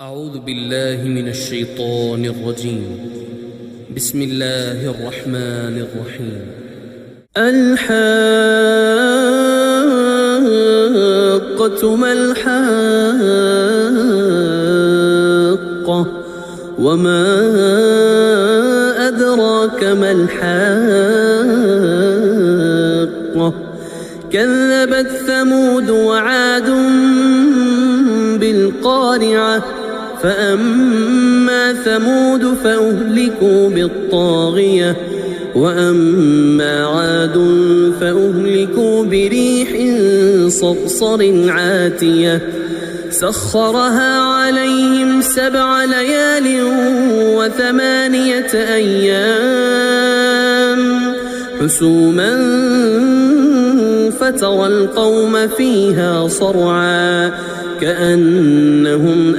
أعوذ بالله من الشيطان الرجيم. بسم الله الرحمن الرحيم. الحاقة ما الحاقة وما أدراك ما الحاقة كذبت ثمود وعاد بالقارعة فأما ثمود فأهلكوا بالطاغية وأما عاد فأهلكوا بريح صرصر عاتية سخرها عليهم 7 ليال و8 أيام حسوما فترى القوم فيها صرعا كأنهم